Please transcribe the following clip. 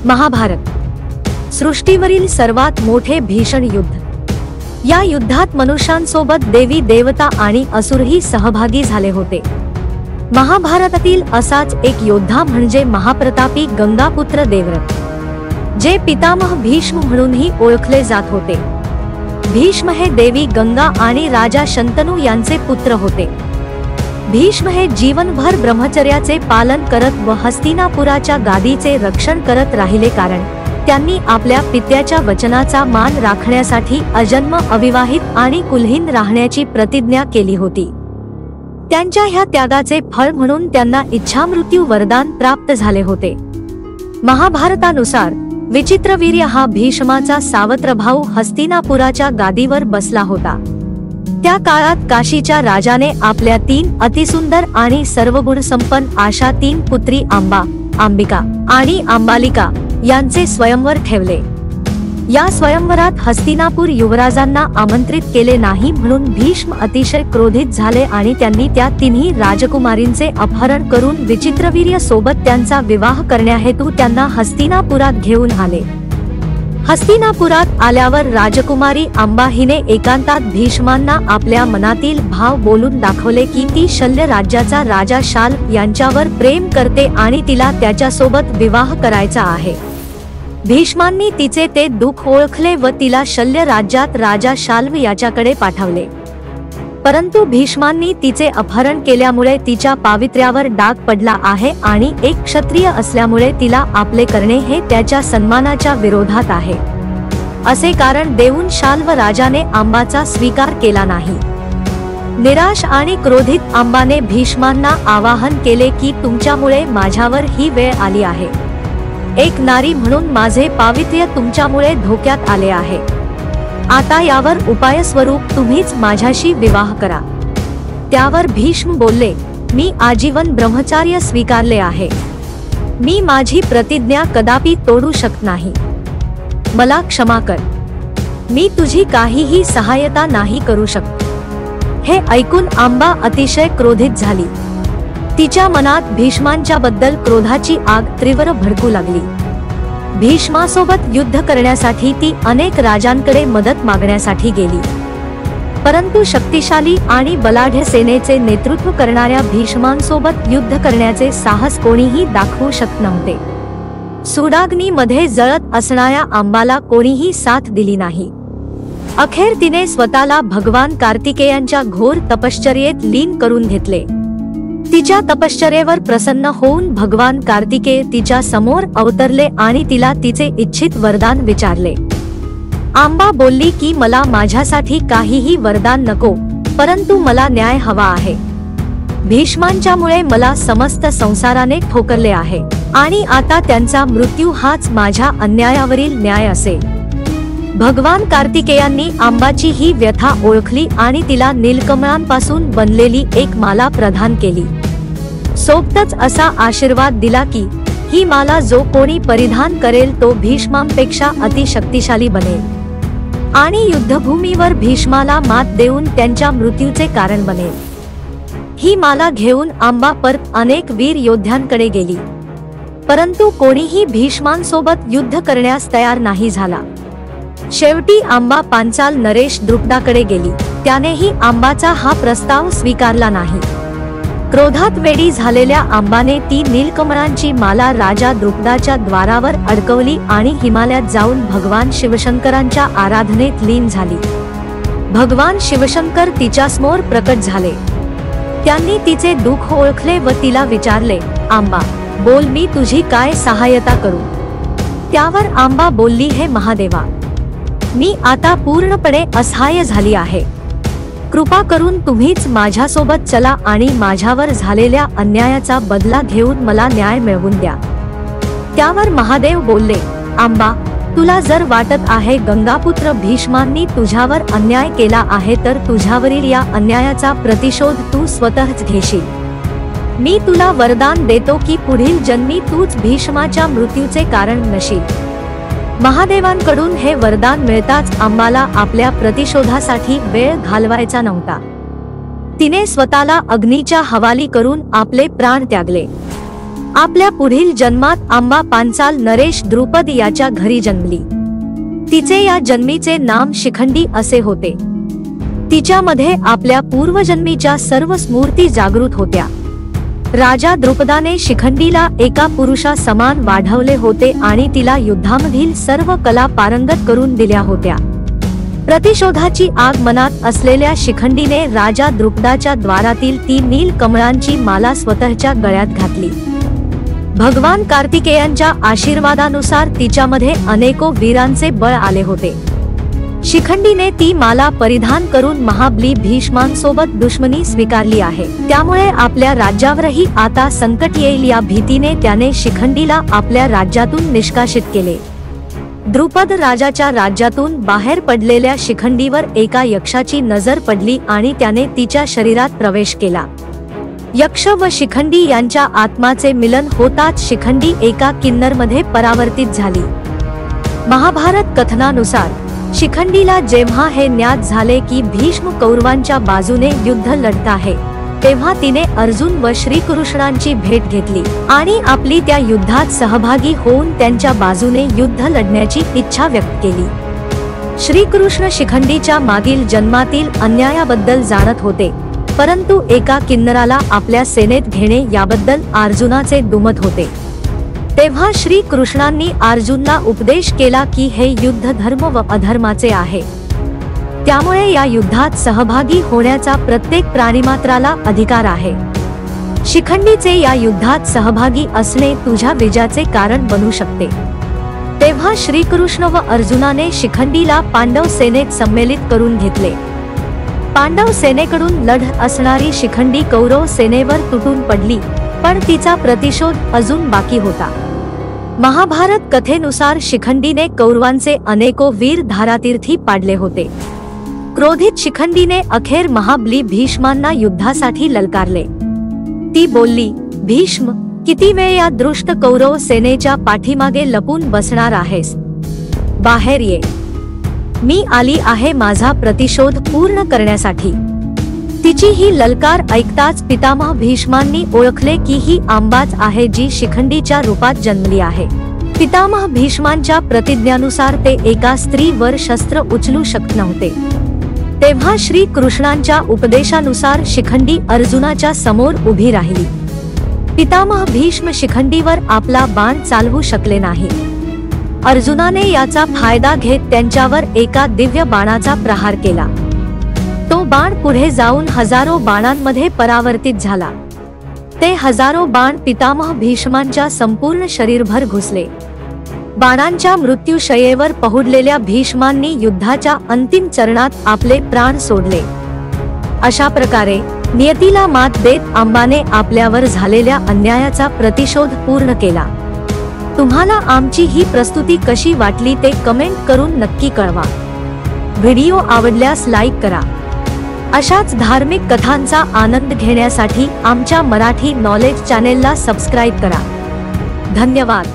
महाभारत सृष्टीवरील सर्वात मोठे भीषण युद्ध। या युद्धात मनुष्यांसोबत देवी देवता आणि असुरही सहभागी झाले होते। महाभारतातील असाच एक योद्धा म्हणजे महाप्रतापी गंगापुत्र देवव्रत, जे पितामह भीष्म म्हणूनही ओळखले जात होते। भीष्म हे देवी गंगा आणि राजा शंतनू यांचे पुत्र होते। भीष्म हे जीवनभर ब्रह्मचर्याचे पालन करत व हस्तिनापुराच्या गादीचे रक्षण करत राहिले, कारण त्यांनी आपल्या पित्याच्या वचनाचा मान राखण्यासाठी अजन्म अविवाहित आणि कुलहीन राहण्याची प्रतिज्ञा केली होती। त्यांच्या ह्या त्यागाचे फळ म्हणून त्यांना इच्छामृत्यू वरदान प्राप्त झाले होते। महाभारतानुसार विचित्रवीर्य हा भीष्माचा सावत्र भाऊ हस्तिनापुराच्या गादीवर बसला होता। त्या काळात काशीच्या राजाने आपल्या 3 अतिसुंदर आणि सर्वगुण संपन्न अशा 3 पुत्री अंबा, अंबिका आणि अंबालिका यांचे स्वयंवर ठेवले। या स्वयंवरात हस्तिनापुर युवराजांना आमंत्रित केले नाही म्हणून भीष्म अतिशय क्रोधित झाले आणि त्यांनी त्या 3 राजकुमारींचे अपहरण करून विचित्रवीर्य सोबत त्यांचा विवाह करण्याहेतू त्यांना हस्तिनापुरात घेऊन आले। हस्तिनापुरात आल्यावर राजकुमारी अंबा हिने एकांतात भीष्मांना आपल्या मनातील भाव बोलून दाखवले की ती शल्य राज्याचा राजा शाल्व यांच्यावर प्रेम करते आणि तिला त्याच्यासोबत विवाह करायचा आहे। भीष्मांनी तिचे ते दुःख ओळखले व तिला शल्य राज्यात राजा शाल्व याच्याकडे पाठवले, परंतु भीष्मांनी तिचे अपहरण केल्यामुळे तिच्या पावित्र्यावर डाग पडला आहे आणि एक क्षत्रिय असल्यामुळे तिला आपले करणे हे त्याच्या सन्मानाच्या विरोधात आहे, असे कारण देऊन शाल्व राजाने अंबाचा स्वीकार केला नाही। निराश आणि क्रोधित अंबाने भीष्मांना आवाहन केले की तुमच्यामुळे माझ्यावर ही वेळ आली आहे। एक नारी म्हणून माझे पावित्र्य तुमच्यामुळे धोक्यात आले आहे। आता यावर उपाय स्वरूप तुम्हीच माझ्याशी विवाह करा। त्यावर भीष्म बोलले, मी आजीवन ब्रह्मचर्य स्वीकारले आहे। मी माझी प्रतिज्ञा कदापि तोडू शकत नाही। मला क्षमा कर, मी तुझी काहीही सहायता नाही करू शकत। हे ऐकून अंबा अतिशय क्रोधित झाली। तिच्या मनात भीष्मांच्या बद्दल क्रोधाची आग तीव्र भडकू लागली। भीष्मासोबत युद्ध करण्यासाठी ती अनेक राजांकडे मदत मागण्यासाठी गेली, परंतु शक्तिशाली आणि बलाढ्य सेनेचे नेतृत्व करणाऱ्या भीष्मांसोबत युद्ध करण्याचे साहस कोणीही दाखवू शकत नव्हते। सुडाग्नीमध्ये जळत असणाऱ्या अंबाला कोणीही साथ दिली नाही। अखेर तिने स्वतःला भगवान कार्तिकेयांच्या घोर तपश्चर्येत लीन करून घेतले। तिच्या तपश्चर्येवर प्रसन्न होऊन भगवान कार्तिकेय तिच्या समोर अवतरले आणि तिला तिचे इच्छित वरदान विचारले। अंबा बोलली की मला माझ्यासाठी काहीही वरदान नको, परंतु मला न्याय हवा आहे। भीष्मांच्यामुळे मला समस्त संसाराने ठोकरले आहे आणि आता त्यांचा मृत्यू हाच माझ्या अन्यायावरील न्याय असेल। भगवान कार्तिकेयांनी अंबाची ही व्यथा ओळखली आणि तिला नीलकमळांपासून बनलेली एक माला प्रदान केली। सोबतच असा आशीर्वाद दिला की ही माला जो कोणी परिधान करेल तो भीष्मांपेक्षा अतिशक्तिशाली बनेल आणि युद्धभूमीवर भीष्माला मात देऊन त्यांच्या मृत्यूचे कारण बनेल। ही माला घेऊन अंबा परत अनेक वीर योद्ध्यांकडे गेली, परंतु कोणीही भीष्मांसोबत युद्ध करण्यास तयार नाही झाला। शेवटी अंबा पांचाल नरेश द्रुपदाकडे गेली, त्यानेही अंबाचा हा प्रस्ताव स्वीकारला नाही। क्रोधात वेडी झालेल्या अंबाने ती नीलकमळांची माला राजा द्रुपदाच्या द्वारावर अडकवली आणि हिमालयात जाऊन भगवान शिवशंकरांच्या आराधनेत लीन झाली। भगवान शिवशंकर तिच्यासमोर प्रकट झाले। त्यांनी तिचे दुःख ओळखले व तिला विचारले, अंबा बोल, मी तुझी काय सहायता करू? त्यावर अंबा बोलली, हे महादेवा, मी आता पूर्णपणे असहाय्य झाली आहे। कृपा करून तुम्हीच माझ्यासोबत चला आणि माझ्यावर झालेल्या अन्यायाचा बदला घेऊन मला न्याय मिळवून द्या। त्यावर महादेव बोलले, अंबा, तुला जर वाटत आहे गंगापुत्र भीष्मांनी तुझ्यावर अन्याय केला आहे तर तुझ्यावरील या अन्यायाचा प्रतिशोध तू स्वतःच घेशील। मी तुला वरदान देतो की पुढील जन्मी तूच भीष्माच्या मृत्यूचे कारण नशील। महादेवांकडून हे वरदान मिळताच अंबाला आपल्या प्रतिशोधासाठी वेळ घालवायचा नव्हता। तिने स्वतःला अग्नीच्या हवाली करून आपले प्राण त्यागले। आपल्या पुढील जन्मात आंबा पांचाल नरेश द्रुपद याच्या घरी जन्मली। तिचे या जन्मीचे नाम शिखंडी असे होते। तिच्यामध्ये आपल्या पूर्वजन्मीच्या सर्व स्मृती जागृत होत्या। राजा द्रुपदाने शिखंडीला एका पुरुषा समान वाढवले होते आणि तिला युद्धामधील सर्व कला पारंगत करून दिल्या होत्या। प्रतिशोधाची आग मनात असलेल्या शिखंडीने राजा द्रुपदाच्या द्वारातील ती नील कमळांची माला स्वतःच्या गळ्यात घातली। भगवान कार्तिकेयांच्या आशीर्वादानुसार तिच्यामध्ये अनेको वीरांचे बळ आले होते। शिखंडीने ती माला परिधान करून महाबली भीष्मांसोबत दुश्मनी स्वीकारली आहे। त्यामुळे आपल्या राज्यावरही आता संकट येईल या भीतीने त्याने शिखंडीला आपल्या राज्यातून निष्कासित केले। द्रुपद राजाच्या राज्यातून बाहेर पडलेल्या शिखंडीवर एका यक्षाची नजर पडली आणि त्याने तिच्या शरीरात प्रवेश केला। यक्ष व शिखंडी यांच्या आत्माचे मिलन होताच शिखंडी एका किन्नरमध्ये परावर्तित झाली। महाभारत कथनानुसार शिखंडीला जेव्हा हे ज्ञात झाले की भीष्म कौरवांच्या बाजूने युद्ध लढत आहे, तेव्हा तिने अर्जुन व श्रीकृष्णांची भेट घेतली आणि आपली त्या युद्धात सहभागी होऊन त्यांच्या बाजूने युद्ध लढण्याची इच्छा व्यक्त केली। श्रीकृष्ण शिखंडीच्या मागील जन्मातील अन्यायाबद्दल जाणत होते, परंतु एका किन्नराला आपल्या सेनेत घेणे याबद्दल अर्जुनाचे दुमत होते। तेव्हा श्री कृष्णांनी अर्जुनला उपदेश केला की हे युद्ध धर्म व अधर्माचे आहे, त्यामुळे या युद्धात सहभागी होण्याचा प्रत्येक प्राणीमात्राला अधिकार आहे। शिखंडीचे या युद्धात सहभागी असणे तुझ्या विजयाचे कारण बनू शकते। तेव्हा श्रीकृष्ण व अर्जुनाने शिखंडीला पांडव सेनेत सम्मिलित करून घेतले। पांडव सेनेकडून लढत असणारी शिखंडी कौरव सेनेवर तुटून पडली, पण तिचा प्रतिशोध अजून बाकी होता। महाभारत कथेनुसार शिखंडीने कौरवांचे अनेको वीर धारातीर्थी पाडले होते। क्रोधित शिखंडीने अखेर महाबली भीष्मांना युद्धासाठी ललकारले। ती बोलली, भीष्म, किती वेळ या दृष्ट कौरव सेनेच्या पाठीमागे लपून बसणार आहेस? बाहेर ये, मी आली आहे माझा प्रतिशोध पूर्ण करण्यासाठी। तिची ही ललकार ऐकताच पितामह भीष्मांनी ओळखले की ही आंबाच आहे जी शिखंडीच्या रूपात जन्मली आहे। पितामह भीष्मांच्या प्रतिज्ञानुसार ते एका स्त्रीवर शस्त्र उचलू शकत नव्हते। तेव्हा श्री कृष्णांच्या उपदेशानुसार शिखंडी अर्जुनाच्या समोर उभी राहिली। पितामह भीष्म शिखंडीवर आपला बाण चालवू शकले नाही। अर्जुनाने याचा फायदा घेत त्यांच्यावर एका दिव्य बाणाचा प्रहार केला। तो बाण पुढे जाऊन हजारो बाणांमध्ये परावर्तित झाला। ते हजारो बाण पितामह भीष्मांच्या संपूर्ण शरीरभर घुसले। बाणांच्या मृत्यूशय्येवर पहुडलेल्या भीष्मांनी युद्धाच्या अंतिम चरणात आपले प्राण सोडले। अशा प्रकारे नियतीला मात देत आंबाने आपल्यावर झालेल्या अन्यायाचा प्रतिशोध पूर्ण केला। तुम्हाला आमची ही प्रस्तुती कशी वाटली ते कमेंट करून नक्की कळवा। व्हिडिओ आवडल्यास लाईक करा। अशाच धार्मिक कथांचा आनंद घेण्यासाठी आमच्या मराठी नॉलेज चॅनेलला सबस्क्राईब करा। धन्यवाद।